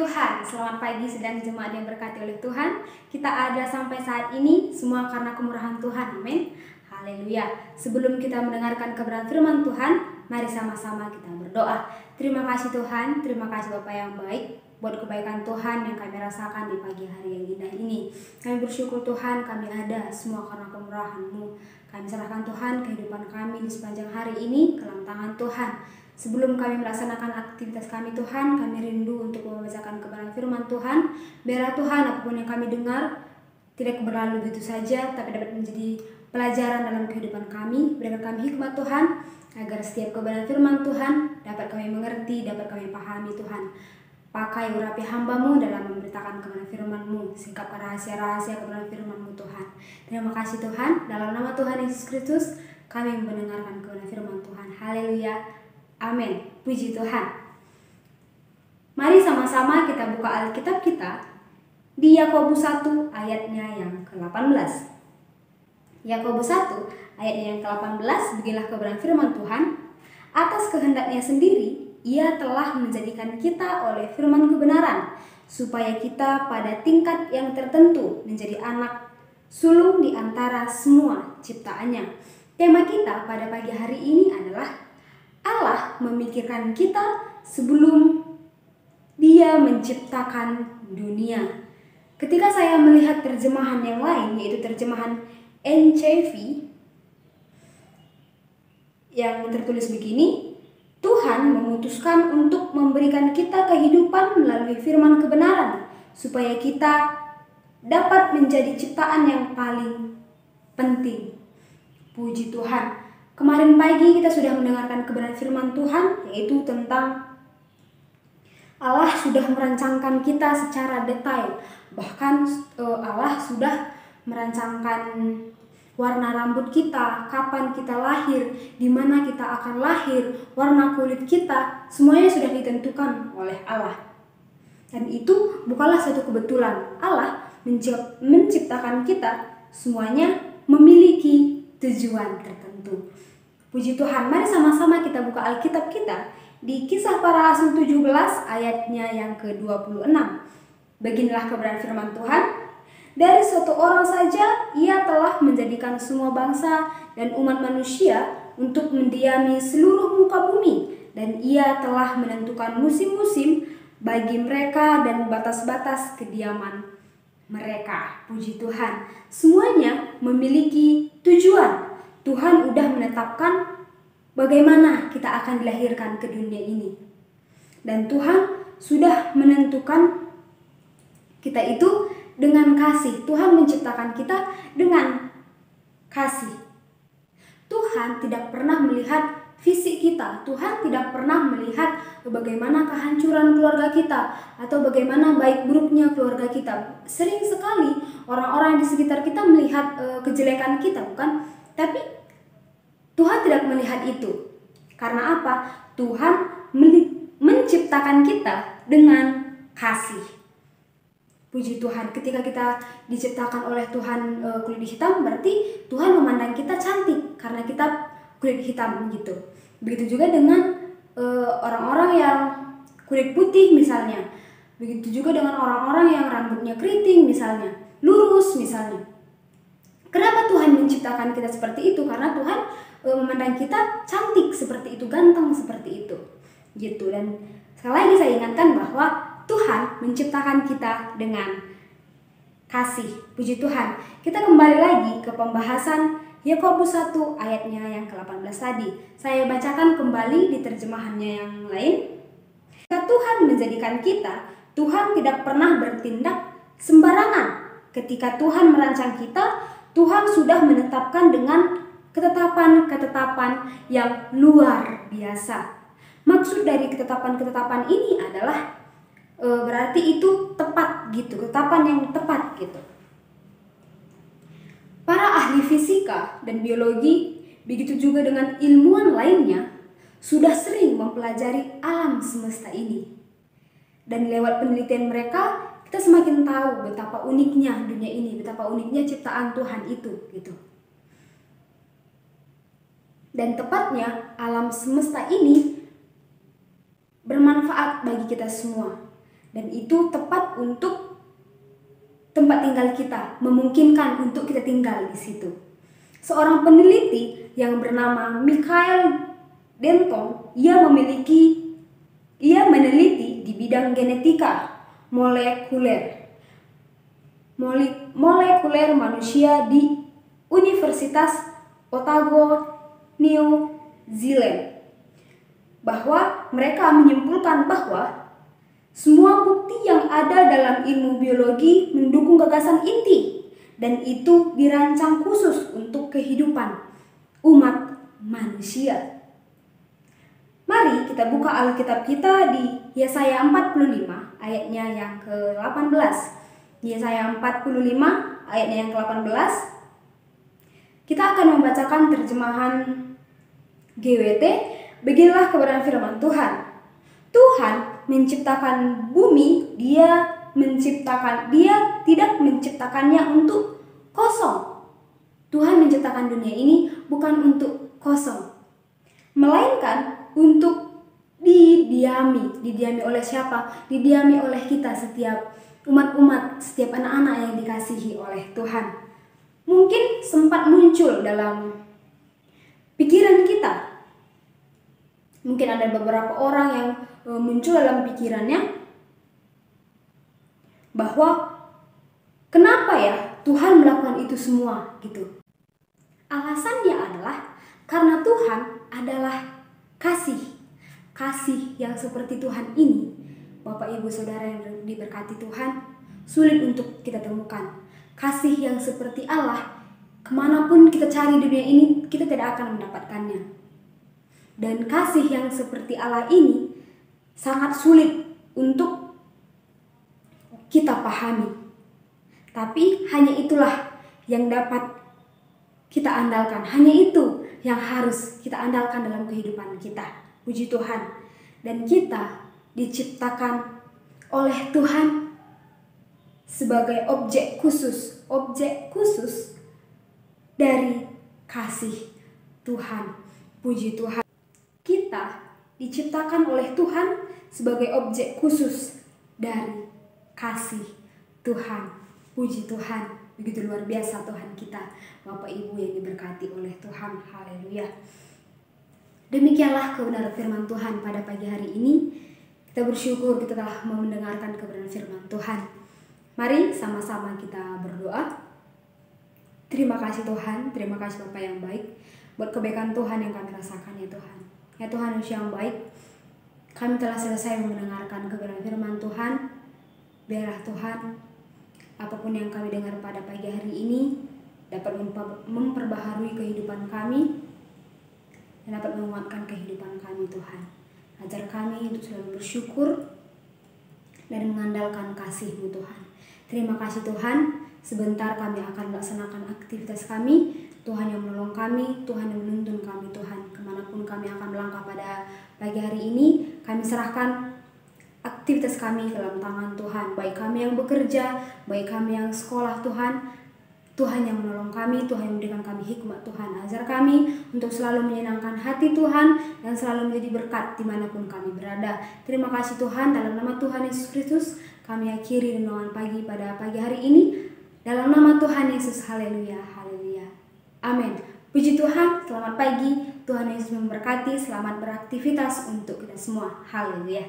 Tuhan, selamat pagi sedang jemaat yang berkati oleh Tuhan. Kita ada sampai saat ini semua karena kemurahan Tuhan, amin. Haleluya. Sebelum kita mendengarkan kebenaran firman Tuhan, mari sama-sama kita berdoa. Terima kasih Tuhan, terima kasih Bapa yang baik buat kebaikan Tuhan yang kami rasakan di pagi hari yang indah ini. Kami bersyukur Tuhan, kami ada semua karena kemurahan-Mu. Kami serahkan Tuhan kehidupan kami di sepanjang hari ini ke dalam tangan Tuhan. Sebelum kami melaksanakan aktivitas kami Tuhan, kami rindu untuk membacakan kebenaran firman Tuhan. Biarlah Tuhan apapun yang kami dengar tidak berlalu begitu saja, tapi dapat menjadi pelajaran dalam kehidupan kami. Berikan kami hikmat Tuhan, agar setiap kebenaran firman Tuhan dapat kami mengerti, dapat kami pahami Tuhan. Pakai urapi hamba-Mu dalam memberitakan kebenaran firman-Mu, singkapkan rahasia-rahasia kebenaran firman-Mu Tuhan. Terima kasih Tuhan, dalam nama Tuhan Yesus Kristus kami mendengarkan kebenaran firman Tuhan. Haleluya. Amin. Puji Tuhan. Mari sama-sama kita buka Alkitab kita di Yakobus 1 ayatnya yang ke-18. Yakobus 1 ayatnya yang ke-18, beginilah kebenaran firman Tuhan. Atas kehendaknya sendiri, Ia telah menjadikan kita oleh firman kebenaran, supaya kita pada tingkat yang tertentu menjadi anak sulung di antara semua ciptaannya. Tema kita pada pagi hari ini adalah Allah memikirkan kita sebelum Dia menciptakan dunia. Ketika saya melihat terjemahan yang lain, yaitu terjemahan NCV yang tertulis begini, Tuhan memutuskan untuk memberikan kita kehidupan melalui firman kebenaran, supaya kita dapat menjadi ciptaan yang paling penting. Puji Tuhan. Kemarin pagi kita sudah mendengarkan kebenaran firman Tuhan, yaitu tentang Allah sudah merancangkan kita secara detail. Bahkan Allah sudah merancangkan warna rambut kita, kapan kita lahir, di mana kita akan lahir, warna kulit kita, semuanya sudah ditentukan oleh Allah. Dan itu bukanlah satu kebetulan. Allah menciptakan kita semuanya memiliki tujuan tertentu. Puji Tuhan, mari sama-sama kita buka Alkitab kita di Kisah Para Rasul 17 ayatnya yang ke-26. Beginilah kebenaran firman Tuhan. Dari suatu orang saja Ia telah menjadikan semua bangsa dan umat manusia untuk mendiami seluruh muka bumi, dan Ia telah menentukan musim-musim bagi mereka dan batas-batas kediaman mereka. Puji Tuhan, semuanya memiliki tujuan. Tuhan udah menetapkan bagaimana kita akan dilahirkan ke dunia ini. Dan Tuhan sudah menentukan kita itu dengan kasih. Tuhan menciptakan kita dengan kasih. Tuhan tidak pernah melihat fisik kita. Tuhan tidak pernah melihat bagaimana kehancuran keluarga kita atau bagaimana baik buruknya keluarga kita. Sering sekali orang-orang di sekitar kita melihat kejelekan kita, bukan? Tapi Tuhan tidak melihat itu. Karena apa? Tuhan menciptakan kita dengan kasih. Puji Tuhan, ketika kita diciptakan oleh Tuhan kulit hitam, berarti Tuhan memandang kita cantik karena kita kulit hitam gitu. Begitu juga dengan orang-orang yang kulit putih misalnya. Begitu juga dengan orang-orang yang rambutnya keriting misalnya, lurus misalnya. Kenapa Tuhan menciptakan kita seperti itu? Karena Tuhan memandang kita cantik seperti itu, ganteng seperti itu, gitu. Dan sekali lagi saya ingatkan bahwa Tuhan menciptakan kita dengan kasih. Puji Tuhan. Kita kembali lagi ke pembahasan Yakobus 1 ayatnya yang ke-18 tadi. Saya bacakan kembali di terjemahannya yang lain. Ketika Tuhan menjadikan kita, Tuhan tidak pernah bertindak sembarangan. Ketika Tuhan merancang kita, Tuhan sudah menetapkan dengan ketetapan-ketetapan yang luar biasa. Maksud dari ketetapan-ketetapan ini adalah berarti itu tepat gitu, ketetapan yang tepat gitu. Para ahli fisika dan biologi, begitu juga dengan ilmuwan lainnya, sudah sering mempelajari alam semesta ini. Dan lewat penelitian mereka, kita semakin tahu betapa uniknya dunia ini, betapa uniknya ciptaan Tuhan itu gitu. Dan tepatnya alam semesta ini bermanfaat bagi kita semua. dan itu tepat untuk tempat tinggal kita, memungkinkan untuk kita tinggal di situ. Seorang peneliti yang bernama Michael Denton, ia meneliti di bidang genetika molekuler manusia di Universitas Otago, New Zealand, bahwa mereka menyimpulkan bahwa semua bukti yang ada dalam ilmu biologi mendukung gagasan inti, dan itu dirancang khusus untuk kehidupan umat manusia. Mari kita buka Alkitab kita di Yesaya 45 ayatnya yang ke-18. Yesaya 45 ayatnya yang ke-18. Kita akan membacakan terjemahan GWT. Beginilah kebenaran firman Tuhan. Tuhan menciptakan bumi, Dia tidak menciptakannya untuk kosong. Tuhan menciptakan dunia ini bukan untuk kosong, melainkan untuk didiami oleh siapa? Didiami oleh kita, setiap umat-umat, setiap anak-anak yang dikasihi oleh Tuhan. Mungkin sempat muncul dalam pikiran kita. Mungkin ada beberapa orang yang muncul dalam pikirannya bahwa kenapa ya Tuhan melakukan itu semua gitu. Alasannya adalah karena Tuhan adalah kasih. Kasih yang seperti Tuhan ini, Bapak Ibu Saudara yang diberkati Tuhan, sulit untuk kita temukan. Kasih yang seperti Allah, kemanapun kita cari di dunia ini, kita tidak akan mendapatkannya. Dan kasih yang seperti Allah ini sangat sulit untuk kita pahami. Tapi hanya itulah yang dapat kita andalkan. Hanya itu yang harus kita andalkan dalam kehidupan kita. Puji Tuhan. Dan kita diciptakan oleh Tuhan sebagai objek khusus dari kasih Tuhan. Puji Tuhan. Kita diciptakan oleh Tuhan sebagai objek khusus dari kasih Tuhan. Puji Tuhan. Begitu luar biasa Tuhan kita, Bapak Ibu yang diberkati oleh Tuhan. Haleluya. Demikianlah kebenaran firman Tuhan pada pagi hari ini. Kita bersyukur kita telah mendengarkan kebenaran firman Tuhan. Mari sama-sama kita berdoa. Terima kasih Tuhan, terima kasih Bapa yang baik buat kebaikan Tuhan yang kami rasakan ya Tuhan. Ya Tuhan yang baik, kami telah selesai mendengarkan kebenaran firman Tuhan. Biarlah Tuhan, apapun yang kami dengar pada pagi hari ini dapat memperbaharui kehidupan kami dan dapat menguatkan kehidupan kami Tuhan. Ajar kami untuk selalu bersyukur dan mengandalkan kasih-Mu Tuhan. Terima kasih Tuhan, sebentar kami akan melaksanakan aktivitas kami. Tuhan yang menolong kami, Tuhan yang menuntun kami Tuhan. Kemanapun kami akan melangkah pada pagi hari ini, kami serahkan aktivitas kami ke dalam tangan Tuhan. Baik kami yang bekerja, baik kami yang sekolah Tuhan. Tuhan yang menolong kami, Tuhan yang memberikan kami hikmat Tuhan. Ajar kami untuk selalu menyenangkan hati Tuhan dan selalu menjadi berkat dimanapun kami berada. Terima kasih Tuhan, dalam nama Tuhan Yesus Kristus kami akhiri renungan pagi pada pagi hari ini. Dalam nama Tuhan Yesus, haleluya, haleluya. Amin. Puji Tuhan, selamat pagi. Tuhan Yesus memberkati, selamat beraktivitas untuk kita semua. Haleluya.